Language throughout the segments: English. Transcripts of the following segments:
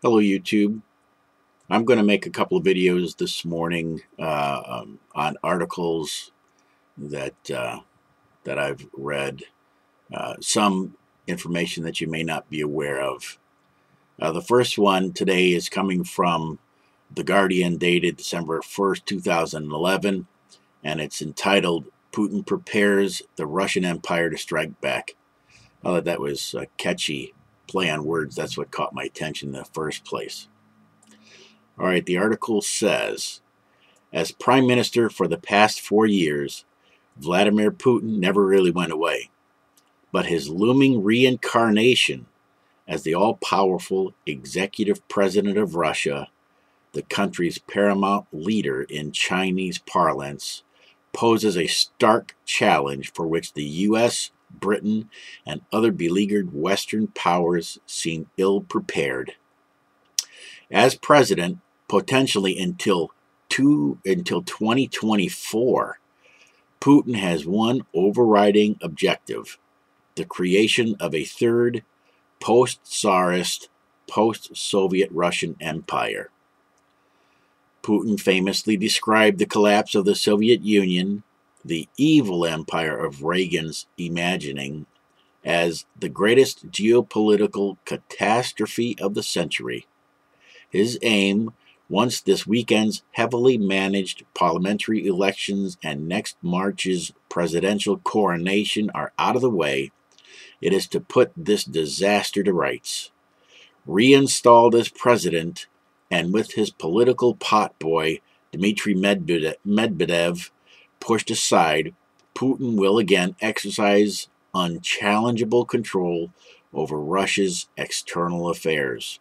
Hello YouTube. I'm going to make a couple of videos this morning on articles that I've read, some information that you may not be aware of. The first one today is coming from The Guardian, dated December 1st, 2011, and it's entitled, "Putin Prepares the Russian Empire to Strike Back." I thought that was a catchy play on words. That's what caught my attention in the first place. All right, the article says, as prime minister for the past 4 years, Vladimir Putin never really went away. But his looming reincarnation as the all-powerful executive president of Russia, the country's paramount leader in Chinese parlance, poses a stark challenge for which the U.S., Britain, and other beleaguered Western powers seem ill-prepared. As president, potentially until 2024, Putin has one overriding objective: the creation of a third post-Tsarist, post-Soviet Russian empire. Putin famously described the collapse of the Soviet Union, the evil empire of Reagan's imagining, as the greatest geopolitical catastrophe of the century. His aim, once this weekend's heavily managed parliamentary elections and next March's presidential coronation are out of the way, it is to put this disaster to rights. Reinstalled as president, and with his political potboy Dmitry Medvedev pushed aside, Putin will again exercise unchallengeable control over Russia's external affairs.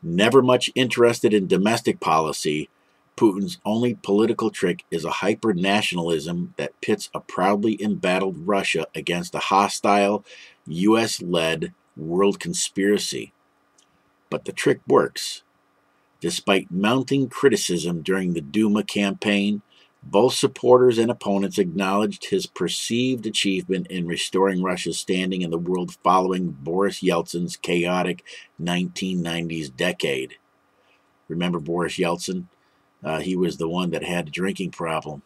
Never much interested in domestic policy, Putin's only political trick is a hyper-nationalism that pits a proudly embattled Russia against a hostile, U.S.-led world conspiracy. But the trick works. Despite mounting criticism during the Duma campaign, both supporters and opponents acknowledged his perceived achievement in restoring Russia's standing in the world following Boris Yeltsin's chaotic 1990s decade. Remember Boris Yeltsin? He was the one that had a drinking problem.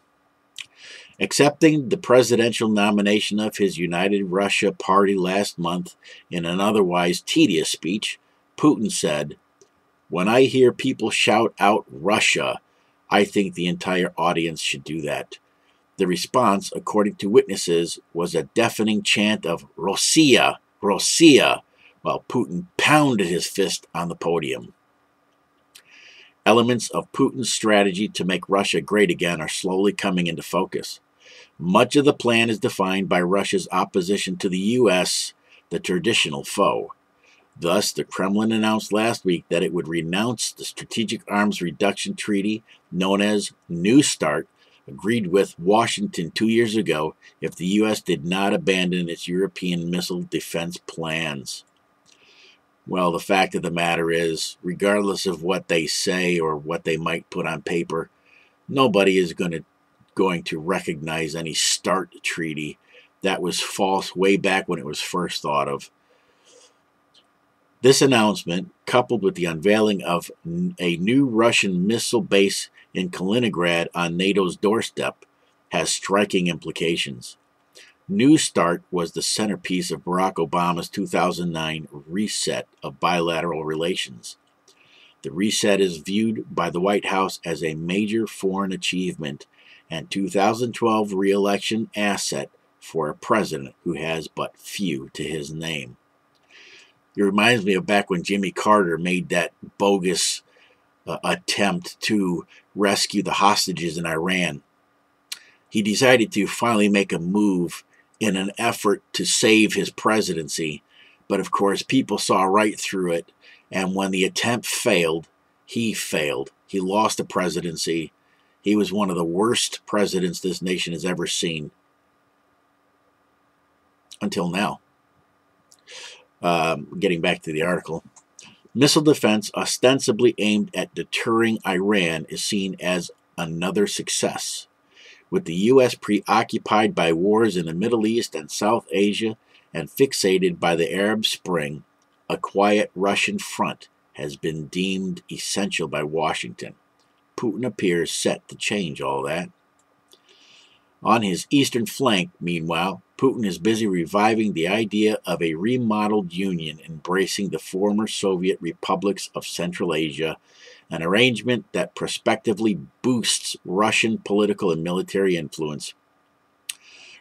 Accepting the presidential nomination of his United Russia party last month in an otherwise tedious speech, Putin said, "When I hear people shout out Russia, I think the entire audience should do that." The response, according to witnesses, was a deafening chant of "Rossiya, Rossiya," while Putin pounded his fist on the podium. Elements of Putin's strategy to make Russia great again are slowly coming into focus. Much of the plan is defined by Russia's opposition to the U.S., the traditional foe. Thus, the Kremlin announced last week that it would renounce the Strategic Arms Reduction Treaty, known as New START, agreed with Washington 2 years ago, if the U.S. did not abandon its European missile defense plans. Well, the fact of the matter is, regardless of what they say or what they might put on paper, nobody is going to recognize any START treaty. That was false way back when it was first thought of. This announcement, coupled with the unveiling of a new Russian missile base in Kaliningrad on NATO's doorstep, has striking implications. New START was the centerpiece of Barack Obama's 2009 reset of bilateral relations. The reset is viewed by the White House as a major foreign achievement and 2012 re-election asset for a president who has but few to his name. It reminds me of back when Jimmy Carter made that bogus attempt to rescue the hostages in Iran. He decided to finally make a move in an effort to save his presidency, but of course people saw right through it, and when the attempt failed, he failed. He lost the presidency. He was one of the worst presidents this nation has ever seen. Until now. Getting back to the article. Missile defense ostensibly aimed at deterring Iran is seen as another success. With the U.S. preoccupied by wars in the Middle East and South Asia and fixated by the Arab Spring, a quiet Russian front has been deemed essential by Washington. Putin appears set to change all that. On his eastern flank, meanwhile, Putin is busy reviving the idea of a remodeled union embracing the former Soviet republics of Central Asia, an arrangement that prospectively boosts Russian political and military influence.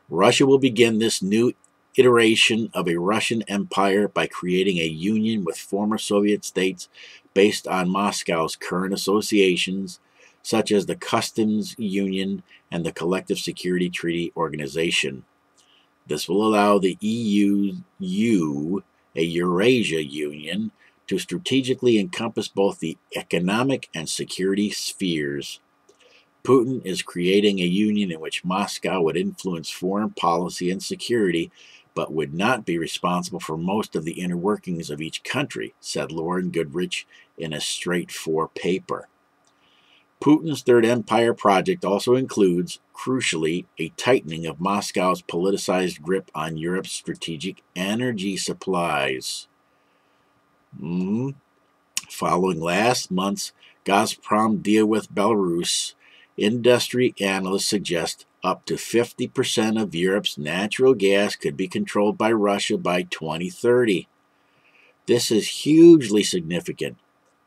Russia will begin this new iteration of a Russian empire by creating a union with former Soviet states based on Moscow's current associations, such as the Customs Union and the Collective Security Treaty Organization. This will allow the EU, a Eurasia Union, to strategically encompass both the economic and security spheres. Putin is creating a union in which Moscow would influence foreign policy and security, but would not be responsible for most of the inner workings of each country, said Lauren Goodrich in a Straight 4 paper. Putin's Third Empire project also includes, crucially, a tightening of Moscow's politicized grip on Europe's strategic energy supplies. Following last month's Gazprom deal with Belarus, industry analysts suggest up to 50% of Europe's natural gas could be controlled by Russia by 2030. This is hugely significant.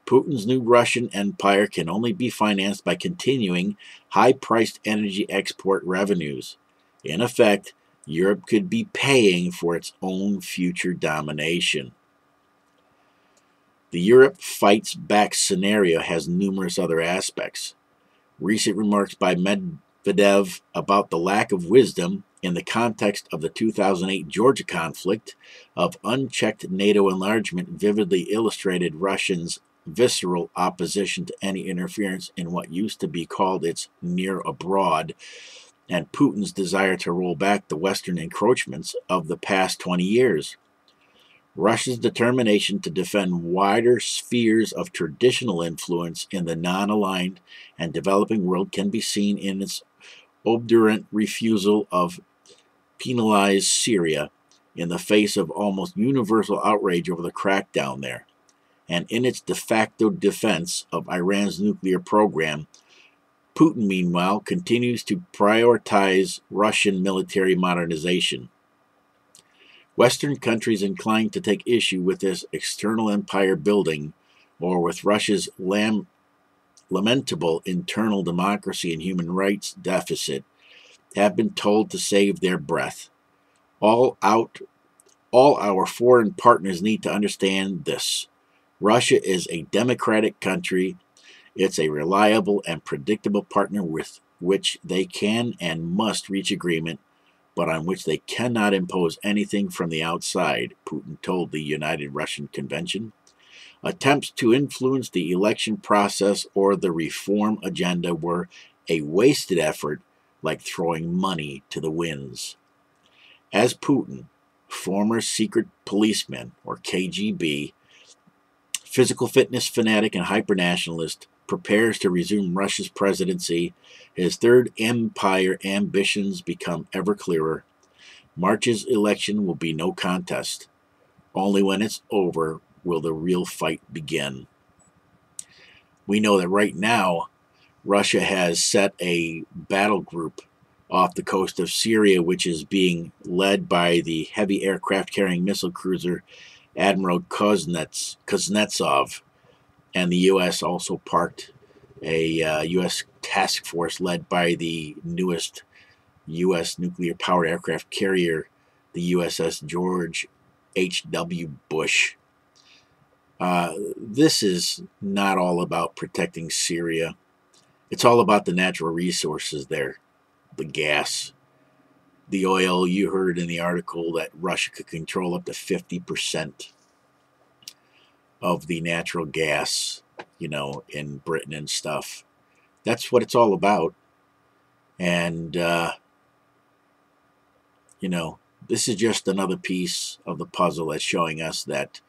Putin's new Russian empire can only be financed by continuing high-priced energy export revenues. In effect, Europe could be paying for its own future domination. The Europe fights back scenario has numerous other aspects. Recent remarks by Medvedev about the lack of wisdom in the context of the 2008 Georgia conflict of unchecked NATO enlargement vividly illustrated Russians' visceral opposition to any interference in what used to be called its near abroad, and Putin's desire to roll back the Western encroachments of the past 20 years. Russia's determination to defend wider spheres of traditional influence in the non-aligned and developing world can be seen in its obdurate refusal of penalize Syria in the face of almost universal outrage over the crackdown there, and in its de facto defense of Iran's nuclear program. Putin, meanwhile, continues to prioritize Russian military modernization. Western countries inclined to take issue with this external empire building or with Russia's lamentable internal democracy and human rights deficit have been told to save their breath. All our foreign partners need to understand this. Russia is a democratic country. It's a reliable and predictable partner with which they can and must reach agreement, but on which they cannot impose anything from the outside, Putin told the United Russian Convention. Attempts to influence the election process or the reform agenda were a wasted effort, like throwing money to the winds. As Putin, former secret policeman, or KGB, physical fitness fanatic and hypernationalist, prepares to resume Russia's presidency, his Third Empire ambitions become ever clearer. March's election will be no contest. Only when it's over will the real fight begin. We know that right now, Russia has set a battle group off the coast of Syria, which is being led by the heavy aircraft carrying missile cruiser Admiral Kuznetsov. And the U.S. also parked a U.S. task force led by the newest U.S. nuclear-powered aircraft carrier, the USS George H.W. Bush. This is not all about protecting Syria. It's all about the natural resources there, the gas, the oil. You heard in the article that Russia could control up to 50% of the natural gas, in Britain and stuff. That's what it's all about. And, this is just another piece of the puzzle that's showing us that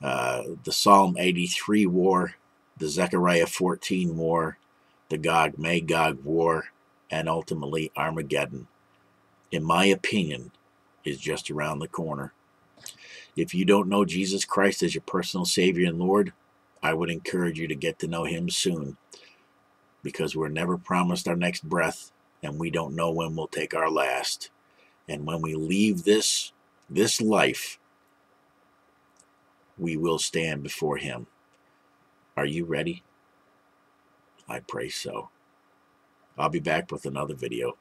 the Psalm 83 war, the Zechariah 14 war, the Gog-Magog war, and ultimately Armageddon, in my opinion, is just around the corner. If you don't know Jesus Christ as your personal Savior and Lord, I would encourage you to get to know Him soon, because we're never promised our next breath, and we don't know when we'll take our last. And when we leave this life, we will stand before Him. Are you ready? I pray so. I'll be back with another video.